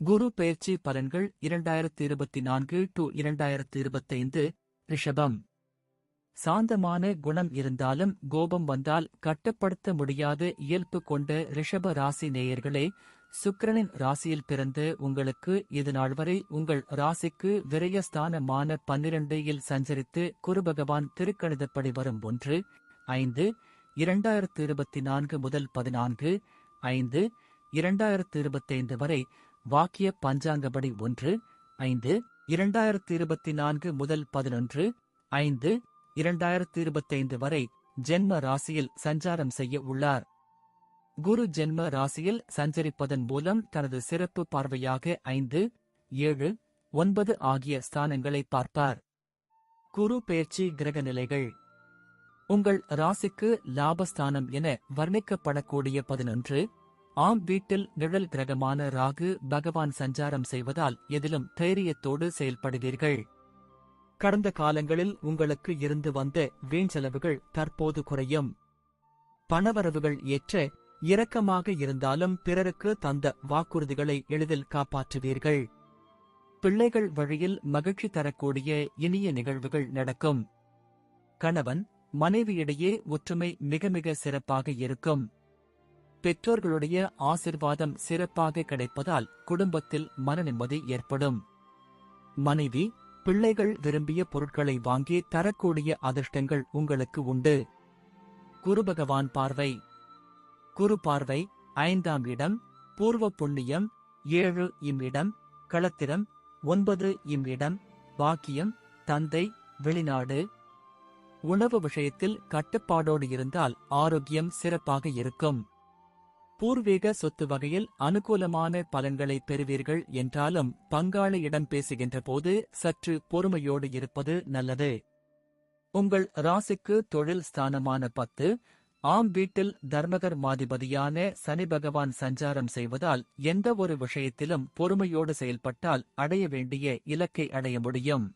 குரு பெயர்ச்சி பலன்கள் 2024-2025. ரிஷபம். சாந்தமான குணம் இருந்தாலும் கோபம் வந்தால் கட்டுப்படுத்த முடியாத இயல்பு கொண்ட ரிஷப ராசி நேயர்களே, சுக்கிரனின் ராசியில் பிறந்த உங்களுக்கு இதுநாள் வரை உங்கள் ராசிக்கு விரயஸ்தானமான 12 சஞ்சரித்து குருபகவான் திருக்கணிதப்படி வரும் 1-5-2024 முதல் 14-5-2025 வரை, வாக்கிய பஞ்சாங்கப்படி 1-5-2024 முதல் 11-5-2025 வரை ஜென்ம ராசியில் சஞ்சாரம் செய்ய உள்ளார். குரு ஜென்ம ராசியில் சஞ்சரிப்பதன் மூலம் தனது சிறப்பு பார்வையாக 5, 7, 9 ஆகிய ஸ்தானங்களை பார்ப்பார். குரு பெயர்ச்சி கிரக நிலைகள். உங்கள் ராசிக்கு லாபஸ்தானம் என வர்ணிக்கப்படக்கூடிய 11 ஆம் வீட்டில் நிழல் கிரகமான ராகு பகவான் சஞ்சாரம் செய்வதால் எதிலும் தைரியத்தோடு செயல்படுவீர்கள். கடந்த காலங்களில் உங்களுக்கு இருந்து வந்த வீண் செலவுகள் தற்போது குறையும். பணவரவுகள் ஏற்ற இரக்கமாக இருந்தாலும் பிறருக்கு தந்த வாக்குறுதிகளை எளிதில் காப்பாற்றுவீர்கள். பிள்ளைகள் வழியில் மகிழ்ச்சி தரக்கூடிய இனிய நிகழ்வுகள் நடக்கும். கணவன் மனைவியிடையே ஒற்றுமை மிக மிக சிறப்பாக இருக்கும். பெற்றோர்களுடைய ஆசிர்வாதம் சிறப்பாக கிடைப்பதால் குடும்பத்தில் மனநிம்மதி ஏற்படும். மனைவி பிள்ளைகள் விரும்பிய பொருட்களை வாங்கி தரக்கூடிய அதிர்ஷ்டங்கள் உங்களுக்கு உண்டு. குரு பகவான் பார்வை. குரு பார்வை 5ஆம் இடம், பூர்வ புண்ணியம் 7 இம் இடம், களத்திரம் 9 இம் இடம், பாக்கியம், தந்தை, வெளிநாடு. உணவு விஷயத்தில் கட்டுப்பாடோடு இருந்தால் ஆரோக்கியம் சிறப்பாக இருக்கும். பூர்வீக சொத்து வகையில் அனுகூலமான பலன்களை பெறுவீர்கள் என்றாலும் பங்காளியிடம் பேசுகின்ற போது சற்று பொறுமையோடு இருப்பது நல்லது. உங்கள் ராசிக்கு தொழில் ஸ்தானமான 10 ஆம் வீட்டில் தர்மகர் மாதிபதியான சனி பகவான் சஞ்சாரம் செய்வதால் எந்த ஒரு விஷயத்திலும் பொறுமையோடு செயல்பட்டால் அடைய வேண்டிய இலக்கை அடைய முடியும்.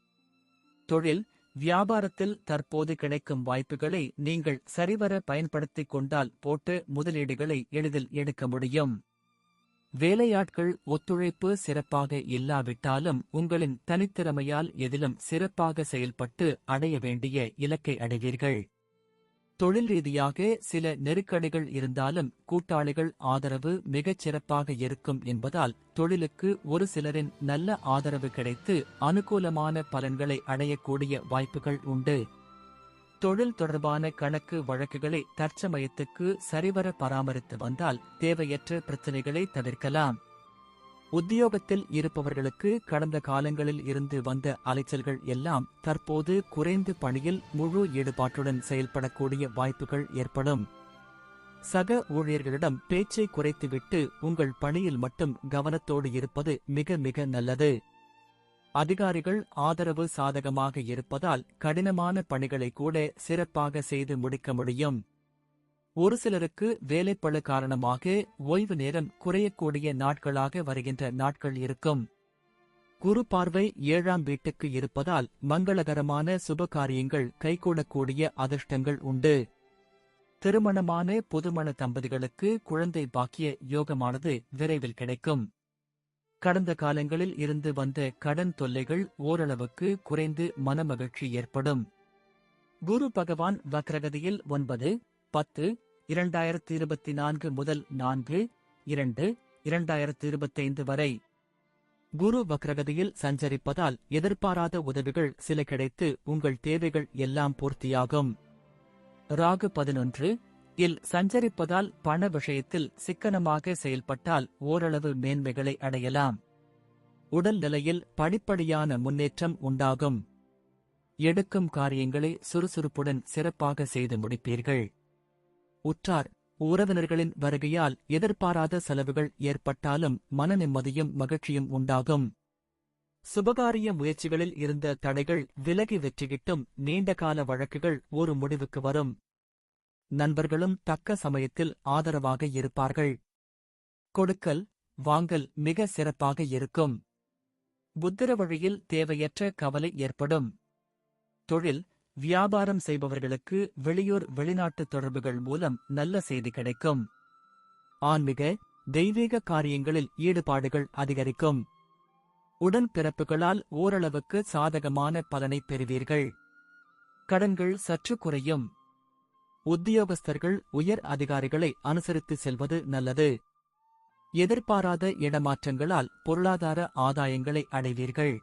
தொழில் வியாபாரத்தில் தற்போது கிடைக்கும் வாய்ப்புகளை நீங்கள் சரிவர பயன்படுத்திக் கொண்டால் போட்டு முதலீடுகளை எளிதில் எடுக்க முடியும். வேலையாட்கள் ஒத்துழைப்பு சிறப்பாக இல்லாவிட்டாலும் உங்களின் தனித்திறமையால் எதிலும் சிறப்பாக செயல்பட்டு அடைய வேண்டிய இலக்கை அடைவீர்கள். தொழில் ரீதியாக சில நெருக்கடிகள் இருந்தாலும் கூட்டாளிகள் ஆதரவு மிகச் சிறப்பாக இருக்கும் என்பதால் தொழிலுக்கு ஒரு சிலரின் நல்ல ஆதரவு கிடைத்து அனுகூலமான பலன்களை அடையக்கூடிய வாய்ப்புகள் உண்டு. தொழில் தொடர்பான கணக்கு வழக்குகளை தற்சமயத்துக்கு சரிவர பராமரித்து வந்தால் தேவையற்ற பிரச்சினைகளை தவிர்க்கலாம். உத்தியோகத்தில் இருப்பவர்களுக்கு கடந்த காலங்களில் இருந்து வந்த அலைச்சல்கள் எல்லாம் தற்போது குறைந்து பணியில் முழு ஈடுபாட்டுடன் செயல்படக்கூடிய வாய்ப்புகள் ஏற்படும். சக ஊழியர்களிடம் பேச்சை குறைத்துவிட்டு உங்கள் பணியில் மட்டும் கவனத்தோடு இருப்பது மிக மிக நல்லது. அதிகாரிகள் ஆதரவு சாதகமாக இருப்பதால் கடினமான பணிகளை கூட சிறப்பாக செய்து முடிக்க முடியும். ஒரு சிலருக்கு வேலைப்பளு காரணமாக ஓய்வு நேரம் குறையக்கூடிய நாட்களாக வருகின்ற நாட்கள் இருக்கும். குரு பார்வை 7ஆம் வீட்டுக்கு இருப்பதால் மங்களகரமான சுபகாரியங்கள் கைகூடக்கூடிய அதிர்ஷ்டங்கள் உண்டு. திருமணமான புதுமண தம்பதிகளுக்கு குழந்தை பாக்கிய யோகமானது விரைவில் கிடைக்கும். கடந்த காலங்களில் இருந்து வந்த கடன் தொல்லைகள் ஓரளவுக்கு குறைந்து மனமகிழ்ச்சி ஏற்படும். குரு பகவான் வக்ரகதியில் 9-10-2024 முதல் 4-2-2025 வரை குரு வக்ரகதியில் சஞ்சரிப்பதால் எதிர்பாராத உதவிகள் சில கிடைத்து உங்கள் தேவைகள் எல்லாம் பூர்த்தியாகும். ராகு 11 இல் சஞ்சரிப்பதால் பண விஷயத்தில் சிக்கனமாக செயல்பட்டால் ஓரளவு மேன்மைகளை அடையலாம். உடல் நிலையில் படிப்படியான முன்னேற்றம் உண்டாகும். எடுக்கும் காரியங்களை சுறுசுறுப்புடன் சிறப்பாக செய்து முடிப்பீர்கள். உற்றார் உறவினர்களின் வருகையால் எதிர்பாராத செலவுகள் ஏற்பட்டாலும் மன நிம்மதியும் மகிழ்ச்சியும் உண்டாகும். சுபகாரிய முயற்சிகளில் இருந்த தடைகள் விலகி வெற்றிகிட்டும் நீண்டகால வழக்குகள் ஒரு முடிவுக்கு வரும். நண்பர்களும் தக்க சமயத்தில் ஆதரவாக இருப்பார்கள். கொடுக்கல் வாங்கல் மிக சிறப்பாக இருக்கும். புத்திர வழியில் தேவையற்ற கவலை ஏற்படும். தொழில் வியாபாரம் செய்பவர்களுக்கு வெளியூர் வெளிநாட்டு தொடர்புகள் மூலம் நல்ல செய்தி கிடைக்கும். ஆன்மீக தெய்வீக காரியங்களில் ஈடுபாடுகள் அதிகரிக்கும். உடன்பிறப்புகளால் ஓரளவுக்கு சாதகமான பலனை பெறுவீர்கள். கடன்கள் சற்று குறையும். உத்தியோகஸ்தர்கள் உயர் அதிகாரிகளை அனுசரித்து செல்வது நல்லது. எதிர்பாராத இடமாற்றங்களால் பொருளாதார ஆதாயங்களை அடைவீர்கள்.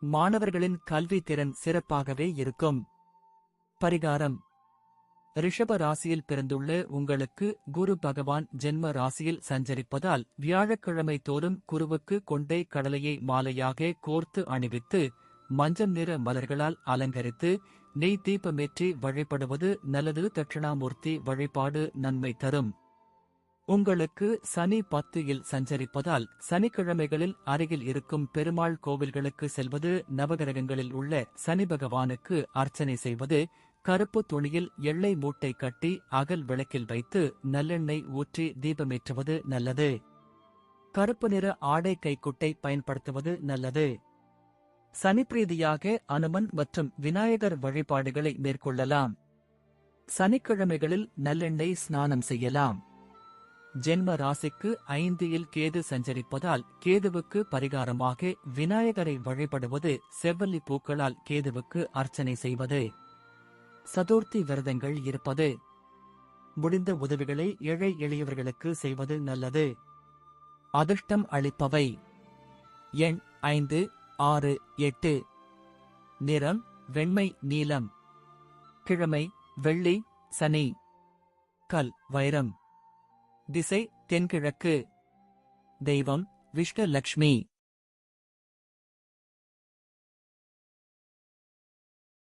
மாணவர்களின் கல்வி திறன் சிறப்பாகவே இருக்கும். பரிகாரம்: ரிஷப ராசியில் பிறந்துள்ள உங்களுக்கு குரு பகவான் ஜென்ம ராசியில் சஞ்சரிப்பதால் வியாழக்கிழமை தோறும் குருவுக்கு கொண்டை கடலையை மாலையாக கோர்த்து அணிவித்து மஞ்சள் நிற மலர்களால் அலங்கரித்து நெய் தீபமேற்றி வழிபடுவது நல்லது. தட்சிணாமூர்த்தி வழிபாடு நன்மை தரும். உங்களுக்கு சனி 10 சஞ்சரிப்பதால் சனிக்கிழமைகளில் அருகில் இருக்கும் பெருமாள் கோவில்களுக்கு செல்வது, நவகிரகங்களில் உள்ள சனி பகவானுக்கு அர்ச்சனை செய்வது, கருப்பு துணியில் எள்ளை மூட்டை கட்டி அகல் விளக்கில் வைத்து நல்லெண்ணெய் ஊற்றி தீபமேற்றுவது நல்லது. கருப்பு நிற ஆடை கைக்குட்டை பயன்படுத்துவது நல்லது. சனிப்பிரீதியாக அனுமன் மற்றும் விநாயகர் வழிபாடுகளை மேற்கொள்ளலாம். சனிக்கிழமைகளில் நல்லெண்ணெய் ஸ்நானம் செய்யலாம். ஜென்ம ராசிக்கு 5 கேது சஞ்சரிப்பதால் கேதுவுக்கு பரிகாரமாக விநாயகரை வழிபடுவது, செவ்வல்லி பூக்களால் கேதுவுக்கு அர்ச்சனை செய்வது, சதுர்த்தி விரதங்கள் இருப்பது, முடிந்த உதவிகளை ஏழை எளியவர்களுக்கு செய்வது நல்லது. அதிர்ஷ்டம் அளிப்பவை: எண் 5, 6, 8. நிறம் வெண்மை நீலம். கிழமை வெள்ளி சனி. கல் வைரம். திசை தென்கிழக்கு. தெய்வம் விஷ்ணு லக்ஷ்மி.